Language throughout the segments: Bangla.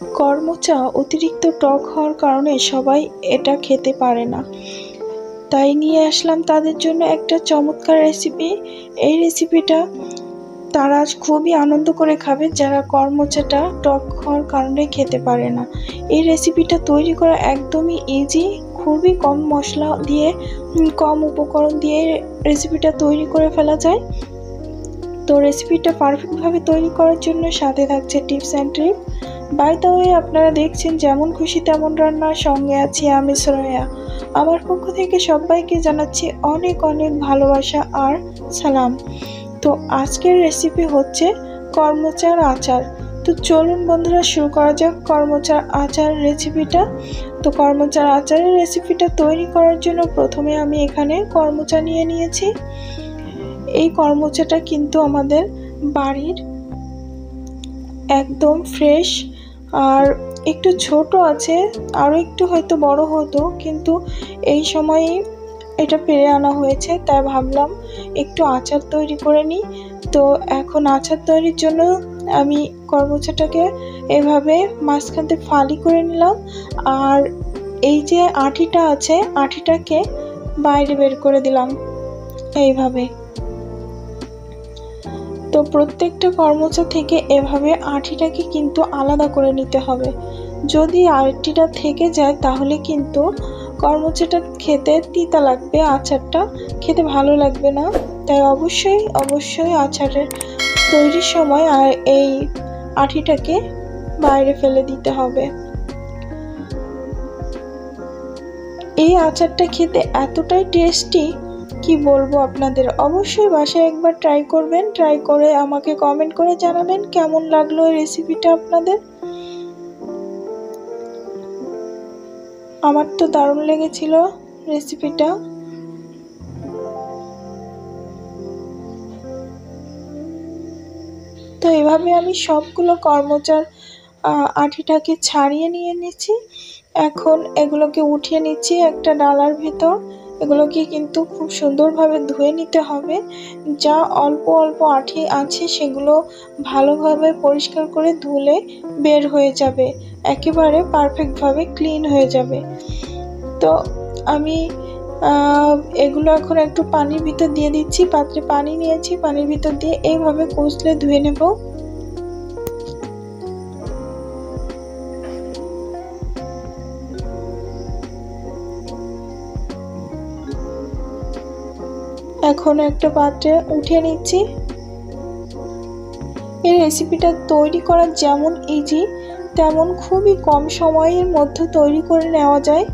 কর্মচা অতিরিক্ত টক হওয়ার কারণে সবাই এটা খেতে পারে না, তাই নিয়ে আসলাম তাদের জন্য একটা চমৎকার রেসিপি। এই রেসিপিটা তারা খুবই আনন্দ করে খাবে যারা কর্মচাটা টক হওয়ার কারণে খেতে পারে না। এই রেসিপিটা তৈরি করা একদমই ইজি, খুবই কম মশলা দিয়ে কম উপকরণ দিয়ে রেসিপিটা তৈরি করে ফেলা যায়। তো রেসিপিটা পারফেক্টভাবে তৈরি করার জন্য সাথে থাকছে tips and trick. By the way, আপনারা দেখছেন যেমন খুশি তেমন রান্নার সঙ্গে আছি আমি শ্রেয়া। আমার পক্ষ থেকে সবাইকে জানাচ্ছি অনেক অনেক ভালোবাসা আর সালাম। তো আজকের রেসিপি হচ্ছে কর্মচার আচার। তো চলুন বন্ধুরা শুরু করা যাক কর্মচার আচার রেসিপিটা। তো কর্মচার আচারের রেসিপিটা তৈরি করার জন্য প্রথমে আমি এখানে কর্মচা নিয়ে নিয়েছি। এই কর্মচাটা কিন্তু আমাদের বাড়ির একদম ফ্রেশ, আর একটু ছোট আছে, আরও একটু হয়তো বড় হতো, কিন্তু এই সময়ে এটা পেরে আনা হয়েছে, তাই ভাবলাম একটু আচার তৈরি করে নিই। তো এখন আচার তৈরির জন্য আমি কর্মচাটাকে এভাবে মাঝখানতে ফালি করে নিলাম, আর এই যে আঁটিটা আছে আঁটিটাকে বাইরে বের করে দিলাম এইভাবে। তো প্রত্যেকটা কর্মচা থেকে এভাবে আঁটিটাকে কিন্তু আলাদা করে নিতে হবে। যদি আঁটিটা থেকে যায় তাহলে কিন্তু কর্মচাটা খেতে তিতা লাগবে, আচারটা খেতে ভালো লাগবে না। তাই অবশ্যই আচারের তৈরির সময় আর এই আঁটিটাকে বাইরে ফেলে দিতে হবে। এই আচারটা খেতে এতটাই টেস্টি, কি বলবো আপনাদের। অবশ্যই বাসায় একবার ট্রাই করবেন, ট্রাই করে আমাকে কমেন্ট করে জানাবেন কেমন লাগলো এই রেসিপিটা আপনাদের। আমার তো দারুণ লেগেছিল রেসিপিটা। তো এভাবে আমি সবগুলো কর্মচার আঁটিটাকে ছাড়িয়ে নিয়ে নিচ্ছি। এখন এগুলোকে উঠিয়ে নিচ্ছি একটা ডালার ভিতর। এগুলোকে কিন্তু খুব সুন্দরভাবে ধুয়ে নিতে হবে। যা অল্প অল্প আঁটি আছে সেগুলো ভালোভাবে পরিষ্কার করে ধুলে বের হয়ে যাবে, একেবারে পারফেক্টভাবে ক্লিন হয়ে যাবে। তো আমি এগুলো এখন একটু পানির ভিতর দিয়ে দিচ্ছি। পাত্রে পানি নিয়েছি, পানির ভিতর দিয়ে এইভাবে কষলে ধুয়ে নেব। এখন একটা পাত্রে উঠিয়ে নিচ্ছি। এই রেসিপিটা তৈরি করা যেমন ইজি, তেমন খুবই কম সময়ের মধ্যে তৈরি করে নেওয়া যায়,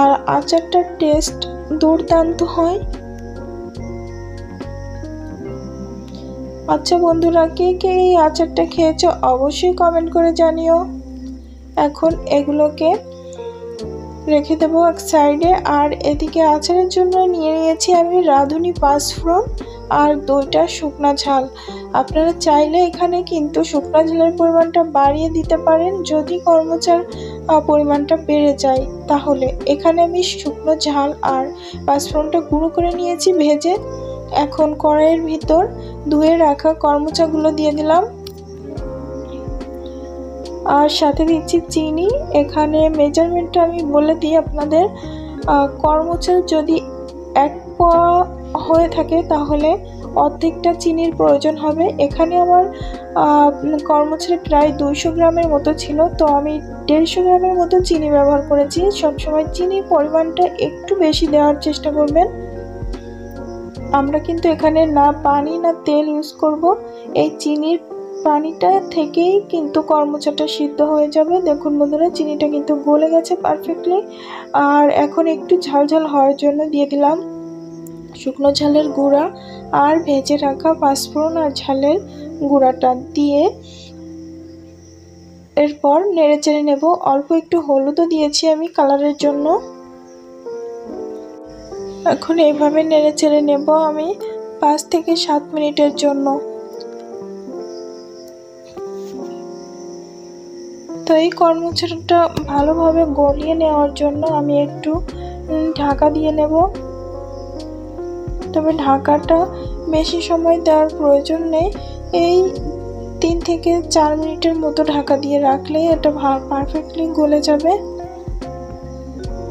আর আচারটার টেস্ট দুর্দান্ত হয়। আচ্ছা বন্ধুরা, কে কে এই আচারটা খেয়েছো অবশ্যই কমেন্ট করে জানিও। এখন এগুলোকে রেখে দেবো এক সাইডে। আর এদিকে আচারের জন্য নিয়ে নিয়েছি আমি রাঁধুনি পাঁচফোড়ন আর 2টা শুকনা ঝাল। আপনারা চাইলে এখানে কিন্তু শুকনা ঝালের পরিমাণটা বাড়িয়ে দিতে পারেন, যদি কর্মচার পরিমাণটা বেড়ে যায় তাহলে। এখানে আমি শুকনো ঝাল আর পাঁচফোড়নটা গুঁড়ো করে নিয়েছি ভেজে। এখন কড়াইয়ের ভিতর ধুয়ে রাখা কর্মচাগুলো দিয়ে দিলাম, আর সাথে দিচ্ছি চিনি। এখানে মেজারমেন্টটা আমি বলে দিই আপনাদের। কর্মচা যদি 1 পোয়া হয়ে থাকে তাহলে অর্ধেকটা চিনির প্রয়োজন হবে। এখানে আমার কর্মচা প্রায় 200 গ্রামের মতো ছিল, তো আমি 150 গ্রামের মতো চিনি ব্যবহার করেছি। সবসময় চিনির পরিমাণটা একটু বেশি দেওয়ার চেষ্টা করবেন। আমরা কিন্তু এখানে না পানি না তেল ইউজ করব, এই চিনির পানিটা থেকেই কিন্তু কর্মচাটা সিদ্ধ হয়ে যাবে। দেখুন বন্ধুরা, চিনিটা কিন্তু গলে গেছে পারফেক্টলি। আর এখন একটু ঝাল ঝাল হওয়ার জন্য দিয়ে দিলাম শুকনো ঝালের গুঁড়া আর ভেজে রাখা পাঁচফোড়ন আর ঝালের গুঁড়াটা দিয়ে এরপর নেড়ে চেড়ে নেব। অল্প একটু হলুদও দিয়েছি আমি কালারের জন্য। এখন এইভাবে নেড়ে চেড়ে নেব আমি 5 থেকে 7 মিনিটের জন্য। তো এই কর্মচাটা ভালোভাবে গলিয়ে নেওয়ার জন্য আমি একটু ঢাকা দিয়ে নেব। তবে ঢাকাটা বেশি সময় দেওয়ার প্রয়োজন নেই, এই 3 থেকে 4 মিনিটের মতো ঢাকা দিয়ে রাখলে এটা পারফেক্টলি গলে যাবে।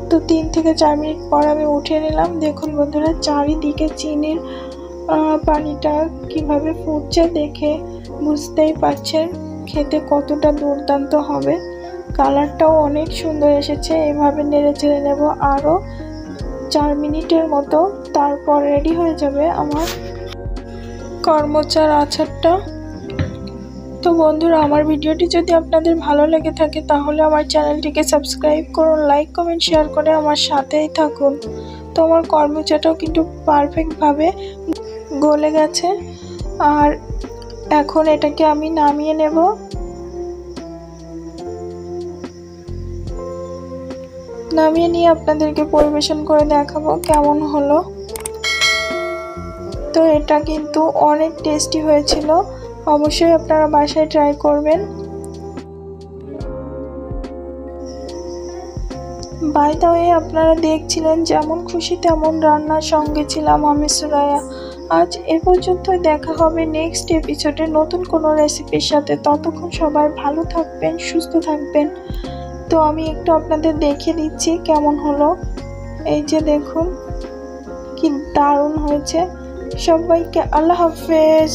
তো 3 থেকে 4 মিনিট পর আমি উঠিয়ে নিলাম। দেখুন বন্ধুরা, চারিদিকে চিনির পানিটা কিভাবে ফুটছে দেখে বুঝতেই পারছেন খেতে কতটা দুর্দান্ত হবে। কালারটাও অনেক সুন্দর এসেছে। এভাবে নেড়ে চেড়ে নেব আরও 4 মিনিটের মতো, তারপর রেডি হয়ে যাবে আমার কর্মচার আচারটা। তো বন্ধুরা, আমার ভিডিওটি যদি আপনাদের ভালো লেগে থাকে তাহলে আমার চ্যানেলটিকে সাবস্ক্রাইব করুন, লাইক কমেন্ট শেয়ার করে আমার সাথেই থাকুন। তো আমার কর্মচাটাও কিন্তু পারফেক্টভাবে গলে গেছে। আর এখন এটাকে আমি নামিয়ে নেব। নামিয়ে নিয়ে আপনাদেরকে পরিবেশন করে দেখাবো কেমন হলো। তো এটা কিন্তু অনেক টেস্টি হয়েছিল, অবশ্যই আপনারা বাসায় ট্রাই করবেন। বাই দ্য ওয়ে, আপনারা দেখছিলেন যেমন খুশি তেমন রান্নার সঙ্গে ছিলাম আমি সুরাইয়া। আজ এ পর্যন্তই, দেখা হবে নেক্সট এপিসোডে নতুন কোনো রেসিপির সাথে। ততক্ষণ সবাই ভালো থাকবেন, সুস্থ থাকবেন। তো আমি একটু আপনাদের দেখিয়ে দিচ্ছি কেমন হলো। এই যে দেখুন কি দারুণ হয়েছে। সবাইকে আল্লাহ হাফেজ।